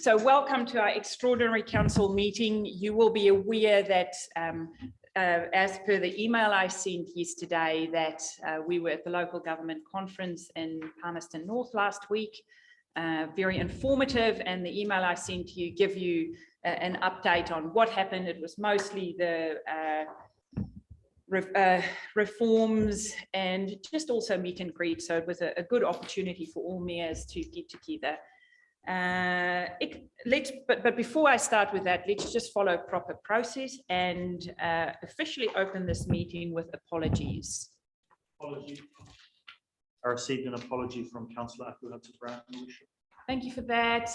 So welcome to our extraordinary council meeting. You will be aware that as per the email I sent yesterday that we were at the local government conference in Palmerston North last week. Very informative, and the email I sent you give you an update on what happened. It was mostly the reforms and just also meet and greet. So it was a good opportunity for all mayors to get together. But before I start with that, let's just follow proper process and officially open this meeting with apologies. Apology. I received an apology from Councillor Akuhatu-Brown. Thank you for that.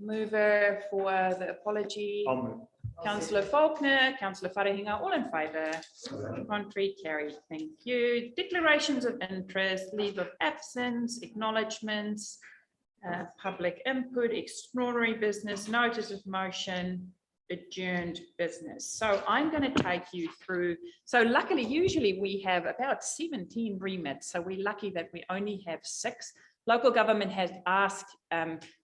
Mover for the apology. I'll move. Councillor Faulkner, Councillor Farahinga, all in favour. Contrary, carried. Thank you. Declarations of interest, leave of absence, acknowledgements, public input, extraordinary business, notice of motion, adjourned business. So I'm going to take you through. So luckily, usually we have about 17 remits. So we're lucky that we only have 6. Local government has asked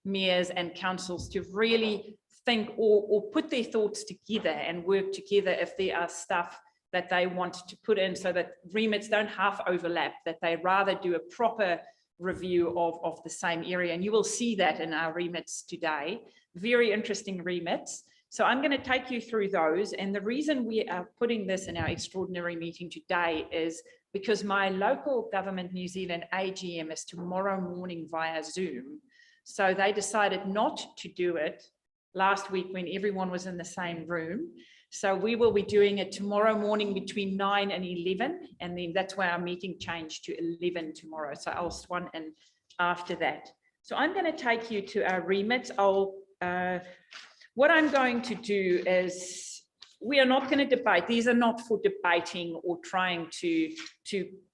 mayors and councils to really think or put their thoughts together and work together if there are stuff that they want to put in, so that remits don't half overlap, that they rather do a proper review of the same area. And you will see that in our remits today. Very interesting remits. So I'm going to take you through those. And the reason we are putting this in our extraordinary meeting today is because my local government New Zealand AGM is tomorrow morning via Zoom. So they decided not to do it last week when everyone was in the same room. So we will be doing it tomorrow morning between 9 and 11. And then that's why our meeting changed to 11 tomorrow. So I'll swan in after that. So I'm going to take you to our remits. What I'm going to do is, we are not going to debate. These are not for debating or trying to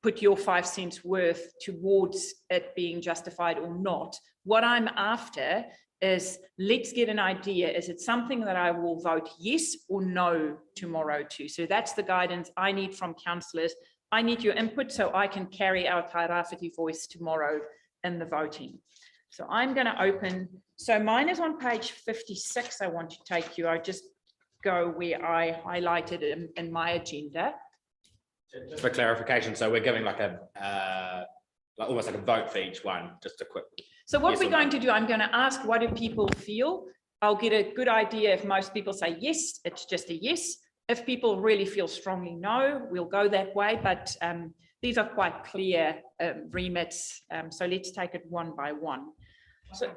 put your 5 cents worth towards it being justified or not. What I'm after is, let's get an idea. Is it something that I will vote yes or no tomorrow to? So that's the guidance I need from councillors. I need your input so I can carry our Tairāwhiti voice tomorrow in the voting. So I'm going to open. So mine is on page 56. I want to take you. I just go where I highlighted it in my agenda. Just for clarification, so we're giving like a almost like a vote for each one, just a quick. So what yes we're going to do, I'm going to ask, what do people feel? I'll get a good idea if most people say yes, it's just a yes. If people really feel strongly no, we'll go that way. But these are quite clear remits. So let's take it one by one. So,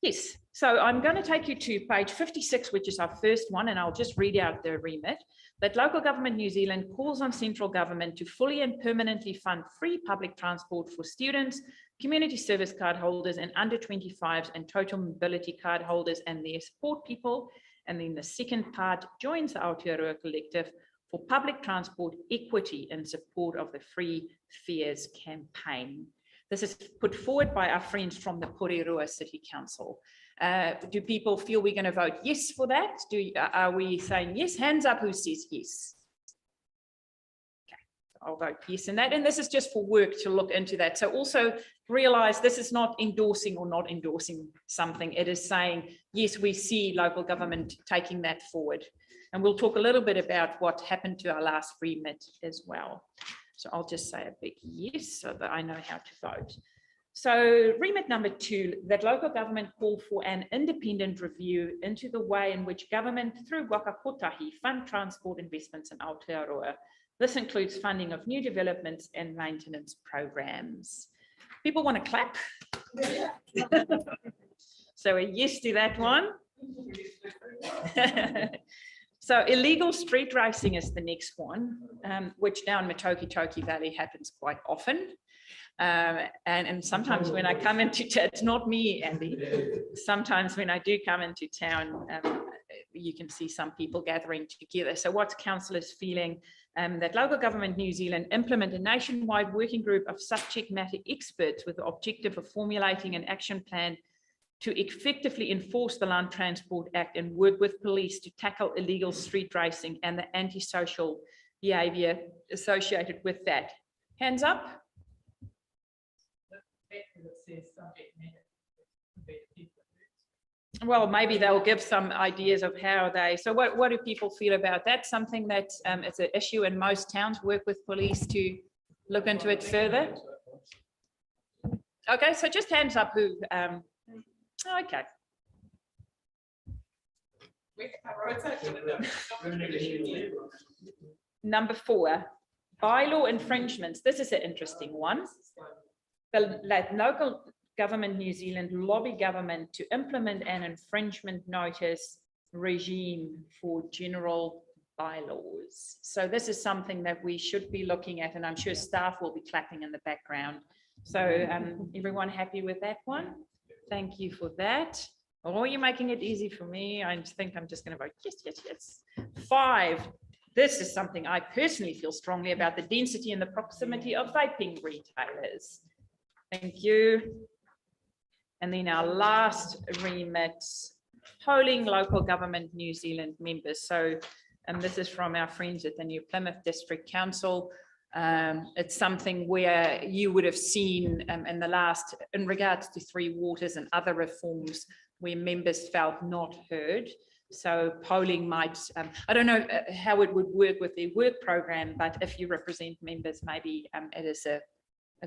yes, so I'm going to take you to page 56, which is our first one, and I'll just read out the remit. That Local Government New Zealand calls on central government to fully and permanently fund free public transport for students, community service card holders, and under 25s and total mobility card holders and their support people. And then the second part joins the Aotearoa Collective for public transport equity in support of the Free Fares campaign. This is put forward by our friends from the Porirua City Council. Do people feel we're going to vote yes for that? Are we saying yes? Hands up who says yes. Okay, I'll vote yes in that. And this is just for work to look into that. So also realize this is not endorsing or not endorsing something. It is saying, yes, we see local government taking that forward. And we'll talk a little bit about what happened to our last remit as well. So I'll just say a big yes so that I know how to vote. So remit number 2, that local government call for an independent review into the way in which government through Waka Kotahi fund transport investments in Aotearoa. This includes funding of new developments and maintenance programs. People want to clap? Yeah. So a yes to that one. So illegal street racing is the next one, which down Matoki Valley happens quite often. And sometimes when I come into town, it's not me, Andy. Sometimes when I do come into town, you can see some people gathering together. So what's councillors feeling? That Local Government New Zealand implement a nationwide working group of subject matter experts with the objective of formulating an action plan to effectively enforce the Land Transport Act and work with police to tackle illegal street racing and the antisocial behaviour associated with that. Hands up. well, maybe they'll give some ideas of how they, so what do people feel about that? Something that it's an issue in most towns, work with police to look into it further? Okay, so just hands up who, okay. Number 4, bylaw infringements. This is an interesting one. Let local government New Zealand lobby government to implement an infringement notice regime for general bylaws. So this is something that we should be looking at, and I'm sure staff will be clapping in the background. So everyone happy with that one? Thank you for that. Oh, you're making it easy for me. I think I'm just going to vote yes, yes, yes. 5. This is something I personally feel strongly about, the density and the proximity of vaping retailers. Thank you. And then our last remit, polling local government New Zealand members. So this is from our friends at the New Plymouth District Council. It's something where you would have seen in the last, in regards to 3 Waters and other reforms, where members felt not heard. So polling might, I don't know how it would work with their work program, but if you represent members, maybe it is a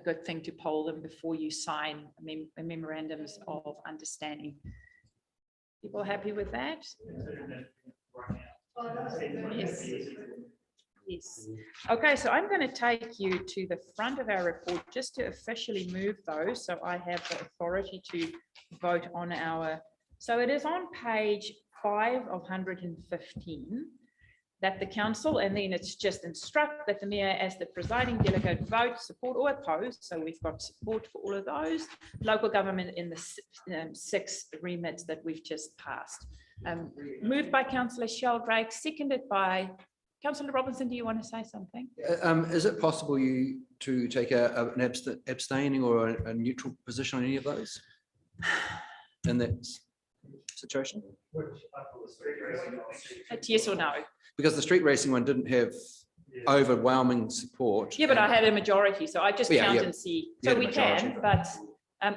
good thing to poll them before you sign memorandums of understanding. People happy with that? Yes. Yes. Okay, so I'm going to take you to the front of our report just to officially move those. So I have the authority to vote on our, so it is on page 5 of 115 that the council, and then it's just instruct that the mayor as the presiding delegate vote, support or oppose. So we've got support for all of those. Local government in the 6 remits that we've just passed. Moved by Councillor Sheldrake, seconded by Councillor Robinson. Do you want to say something? Is it possible you to take an abstaining or a neutral position on any of those in that situation? It's yes or no? Because the street racing one didn't have overwhelming support. Yeah, but I had a majority, so I just count and see. So we can, but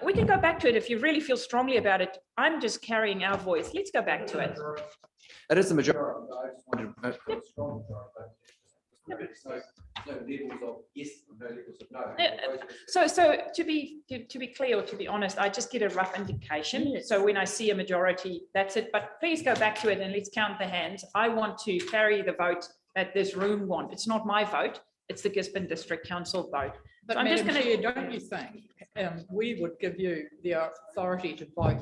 we can go back to it if you really feel strongly about it. I'm just carrying our voice. Let's go back to it. It is the majority. I just wanted a strong majority. No levels of yes, no levels of no. So to be clear, or to be honest, I just get a rough indication. So when I see a majority, that's it. But please go back to it and let's count the hands. I want to carry the vote that this room wants. It's not my vote. It's the Gisborne District Council vote. But so I'm Madam just going to. Chair, don't you think we would give you the authority to vote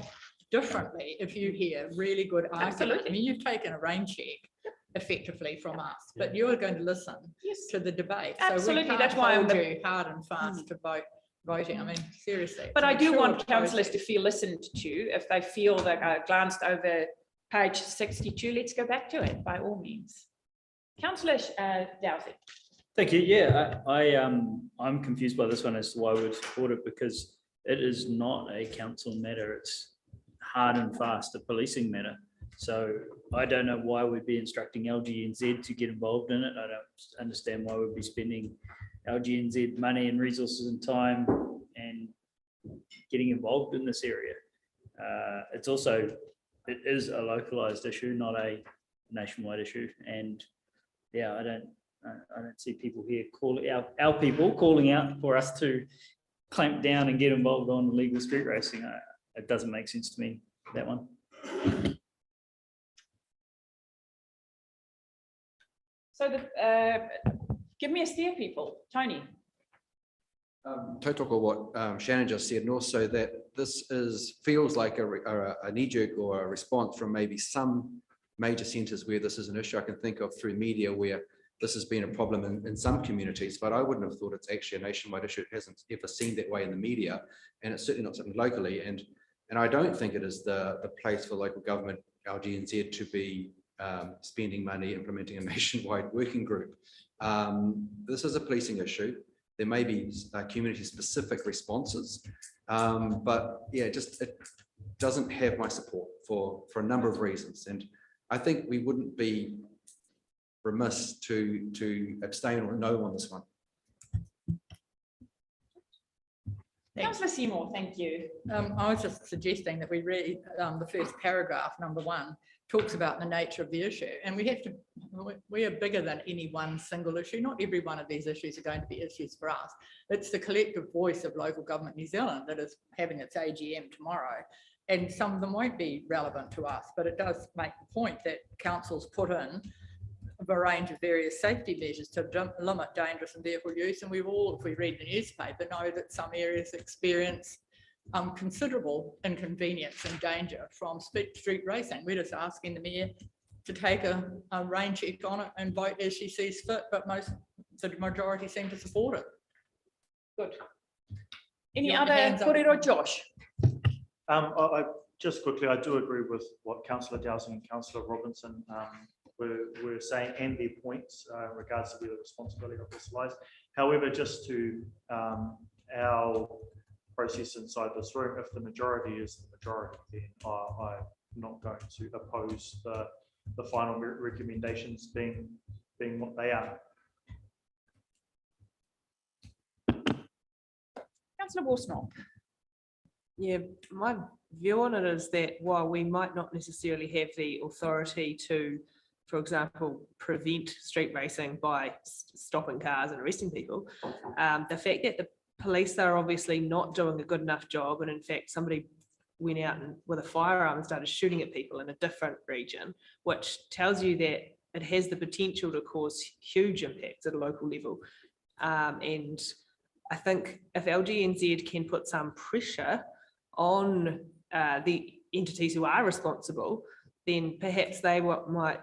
differently if you hear really good arguments? Absolutely. I mean, you've taken a rain check effectively from us, but you're going to listen to the debate. Absolutely, so we that's can't why I'm hold you hard and fast to voting. I mean, seriously. But I do want councillors to feel listened to. If they feel that I glanced over page 62, let's go back to it by all means. Councillor Dowsey. Thank you. Yeah, I'm confused by this one as to why we would support it, because it is not a council matter. It's hard and fast a policing matter. So I don't know why we'd be instructing LGNZ to get involved in it. I don't understand why we'd be spending LGNZ money and resources and time and getting involved in this area. It is a localized issue, not a nationwide issue. And yeah, I don't see people here our people calling out for us to clamp down and get involved on illegal street racing. It doesn't make sense to me, that one. So give me a steer, people. Tony. Tautoko what Shannon just said, and also that this feels like a knee-jerk or a response from maybe some major centres where this is an issue. I can think of through media where this has been a problem in some communities, but I wouldn't have thought it's actually a nationwide issue. It hasn't ever seemed that way in the media, and it's certainly not something locally. And I don't think it is the place for local government, LGNZ, to be spending money implementing a nationwide working group. This is a policing issue. There may be community-specific responses, but yeah, it doesn't have my support for a number of reasons. And I think we wouldn't be remiss to abstain or no on this one. Councillor Seymour, thank you. I was just suggesting that we read the first paragraph, number 1, talks about the nature of the issue. And we are bigger than any one single issue. Not every one of these issues are going to be issues for us. It's the collective voice of local government New Zealand that is having its AGM tomorrow. And some of them won't be relevant to us, but it does make the point that councils put in a range of various safety measures to limit dangerous and vehicle use. And we've all, if we read the newspaper, know that some areas experience considerable inconvenience and danger from street racing. We're just asking the Mayor to take a rain check on it and vote as she sees fit, but the majority seem to support it. Good. Any Your other, hands up. Kōrero Josh? I just quickly, I do agree with what Councillor Dowsing and Councillor Robinson were saying, and their points in regards to where the responsibility of this lies. However, just to our process inside this room, if the majority is the majority, then I'm not going to oppose the final recommendations being what they are. Councillor Worsnell. Yeah, my view on it is that while we might not necessarily have the authority to, for example, prevent street racing by stopping cars and arresting people, the fact that the police are obviously not doing a good enough job, and in fact somebody went out with a firearm and started shooting at people in a different region, which tells you that it has the potential to cause huge impacts at a local level. And I think if LGNZ can put some pressure on the entities who are responsible, then perhaps they might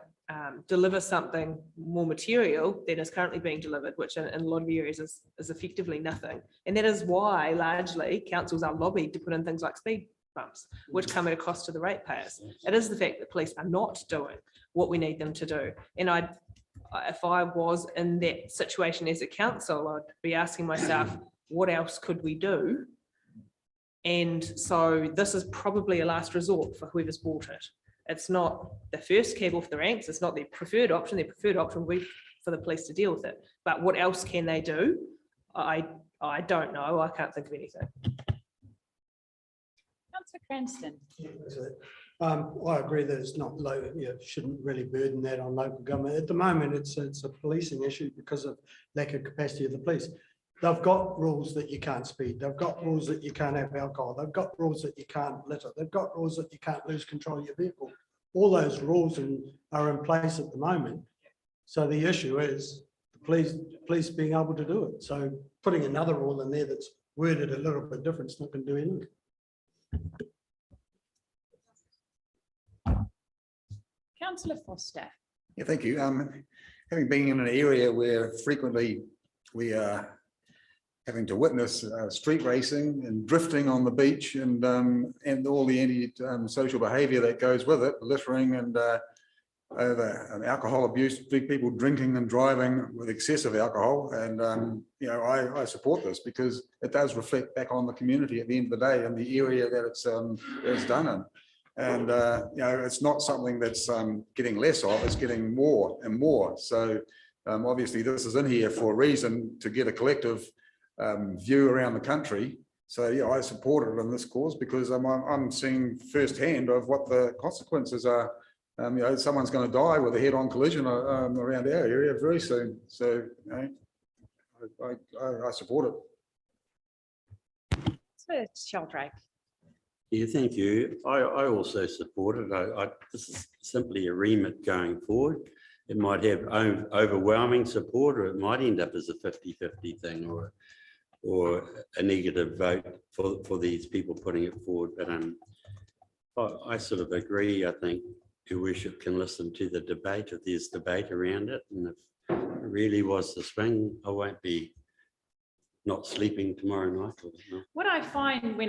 deliver something more material than is currently being delivered, which in a lot of areas is effectively nothing. And that is why largely councils are lobbied to put in things like speed bumps, which come at a cost to the ratepayers. It is the fact that police are not doing what we need them to do. And if I was in that situation as a council, I'd be asking myself, what else could we do? And so this is probably a last resort for whoever's bought it. It's not the first cab off the ranks. It's not their preferred option. Their preferred option would be for the police to deal with it. But what else can they do? I don't know. I can't think of anything. Councillor Cranston. I agree that it's not low, shouldn't really burden that on local government. At the moment, it's a policing issue because of lack of capacity of the police. They've got rules that you can't speed. They've got rules that you can't have alcohol. They've got rules that you can't litter. They've got rules that you can't lose control of your vehicle. All those rules are in place at the moment. So the issue is the police being able to do it. So putting another rule in there that's worded a little bit different is not going to do anything. Councillor Foster. Yeah, thank you. Having been in an area where frequently we are having to witness street racing and drifting on the beach and all the anti-social behaviour that goes with it, littering and alcohol abuse, people drinking and driving with excessive alcohol. And I support this because it does reflect back on the community at the end of the day and the area that it's done in. And it's not something that's getting less of, it's getting more and more. So obviously this is in here for a reason, to get a collective view around the country. So yeah, I support it in this cause because I'm seeing firsthand of what the consequences are. Someone's going to die with a head-on collision around our area very soon. So I support it. So Sheldrake. Yeah, thank you. I also support it. This is simply a remit going forward. It might have overwhelming support, or it might end up as a 50-50 thing, or a negative vote for these people putting it forward. But I sort of agree. I think Your Worship can listen to the debate if there's debate around it, and if it really was the swing, I won't be not sleeping tomorrow night. What I find when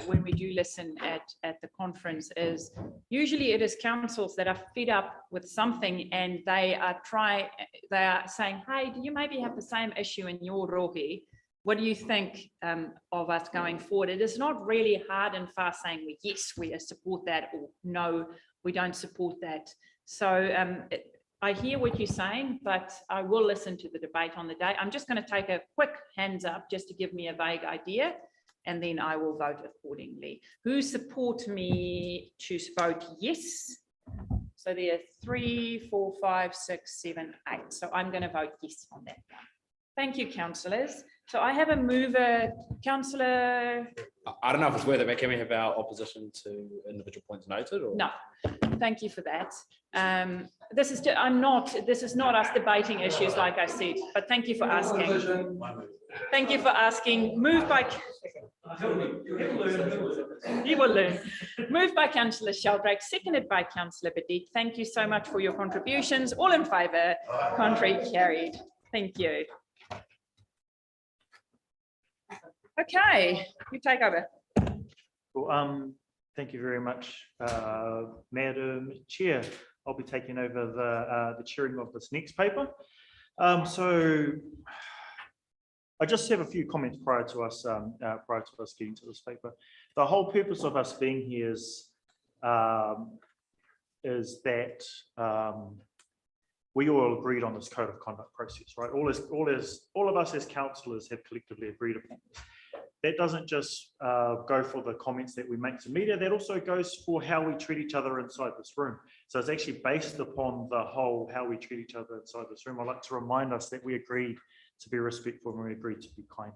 when we do listen at the conference is usually it is councils that are fed up with something and they are saying, hey, do you maybe have the same issue in your rohe? What do you think of us going forward? It is not really hard and fast saying, well, yes, we support that, or no, we don't support that. So I hear what you're saying, but I will listen to the debate on the day. I'm just going to take a quick hands up just to give me a vague idea. and then I will vote accordingly. Who support me to vote yes? So there are 3, 4, 5, 6, 7, 8. So I'm going to vote yes on that one. Thank you, councillors. So I have a mover, councillor. I don't know if it's worth it, but can we have our opposition to individual points noted? Or? No, thank you for that. This is not us debating issues like I said, but thank you for asking. Thank you for asking. Moved by. You will learn. Moved by councillor Sheldrake, seconded by councillor Badek. Thank you so much for your contributions. All in favour, contrary carried. Thank you. Okay, you take over. Well, thank you very much, Madam Chair. I'll be taking over the chairing of this next paper. So I just have a few comments prior to us getting to this paper. The whole purpose of us being here is that we all agreed on this code of conduct process, right? All of us as councillors have collectively agreed upon this. That doesn't just go for the comments that we make to media, that also goes for how we treat each other inside this room. So it's actually based upon the whole how we treat each other inside this room. I'd like to remind us that we agreed to be respectful and we agreed to be kind.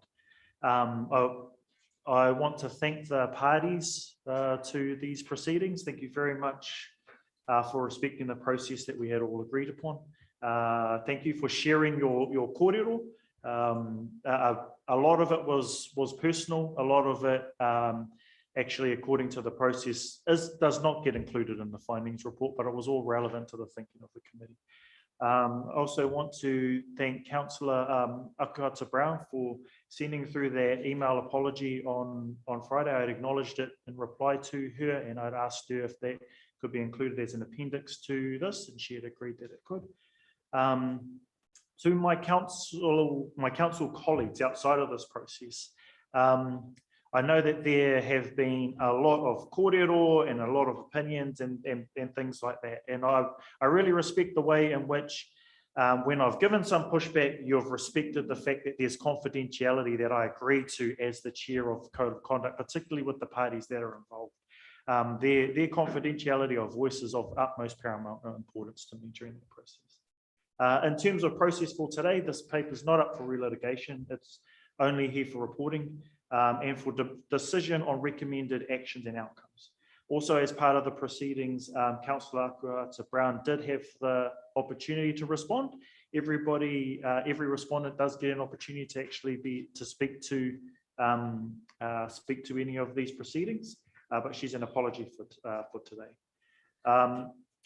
I want to thank the parties to these proceedings. Thank you very much for respecting the process that we had all agreed upon. Thank you for sharing your kōrero. A lot of it was personal. A lot of it, actually, according to the process, does not get included in the findings report, but it was all relevant to the thinking of the committee. I also want to thank Councillor Akuata Brown for sending through that email apology on Friday. I had acknowledged it in reply to her, and I'd asked her if that could be included as an appendix to this, and she had agreed that it could. To my council colleagues outside of this process, I know that there have been a lot of kōrero and a lot of opinions and things like that. And I really respect the way in which, when I've given some pushback, you've respected the fact that there's confidentiality that I agree to as the chair of Code of Conduct, particularly with the parties that are involved. Their confidentiality of voice is of utmost paramount importance to me during the process. In terms of process for today, this paper is not up for relitigation. It's only here for reporting and for decision on recommended actions and outcomes. Also, as part of the proceedings, Councillor Akuata Brown did have the opportunity to respond. Every respondent does get an opportunity to actually speak to any of these proceedings, but she's an apology for today.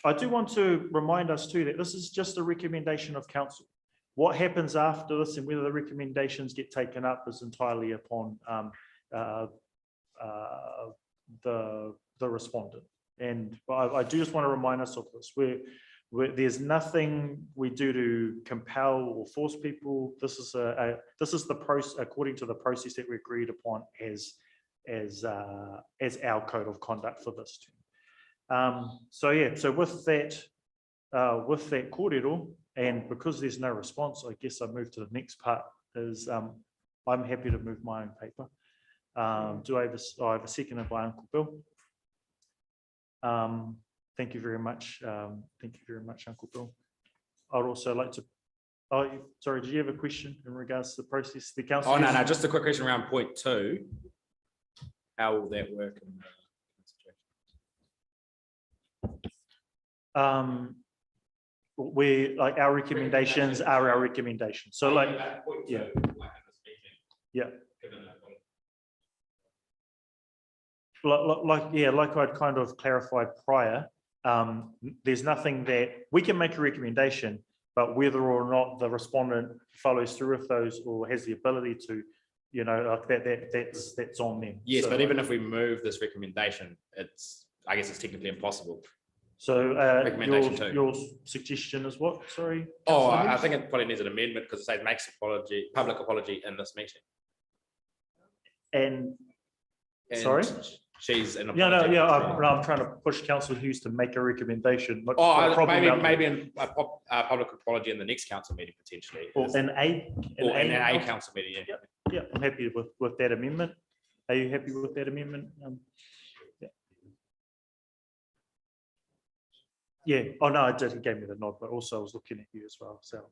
I do want to remind us too that this is just a recommendation of council. What happens after this and whether the recommendations get taken up is entirely upon the respondent. And I do just want to remind us of this. There's nothing we do to compel or force people. This is the process according to the process that we agreed upon as our code of conduct for this term. So with that kōrero, and because there's no response, I guess I move to the next part. I'm happy to move my own paper. Do I have a second by Uncle Bill? Thank you very much. Thank you very much, Uncle Bill. I'd also like to. Oh, sorry. Did you have a question in regards to the process? The council. Oh no, just a quick question around point 2. How will that work? Where like our recommendations are our recommendations. So like, yeah. Like I'd kind of clarified prior, there's nothing that we can make a recommendation, but whether or not the respondent follows through with those or has the ability to, like that's on them. Yes, so, but even if we move this recommendation, I guess it's technically impossible. So your suggestion is what? Sorry. Oh, I think it probably needs an amendment because it says makes public apology in this meeting. And sorry. She's an apology. I'm trying to push Councillor Hughes to make a recommendation. Maybe a public apology in the next council meeting potentially. Or in a council meeting. Yeah, I'm happy with that amendment. Are you happy with that amendment? Yeah. Yeah, oh no, I did, he gave me the nod, but also I was looking at you as well, so.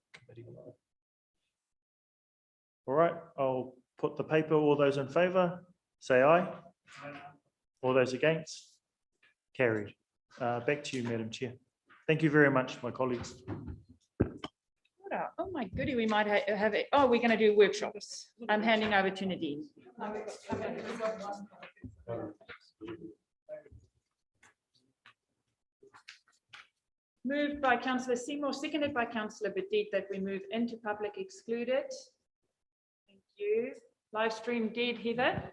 All right, I'll put the paper, all those in favour, say aye. All those against? Carried. Back to you, Madam Chair. Thank you very much, my colleagues. Oh my goodie, we might have it. Oh, we're going to do workshops. I'm handing over to Nadine. Moved by Councillor Seymour, seconded by Councillor Bedit, that we move into public excluded. Thank you. Live stream dead, Heather.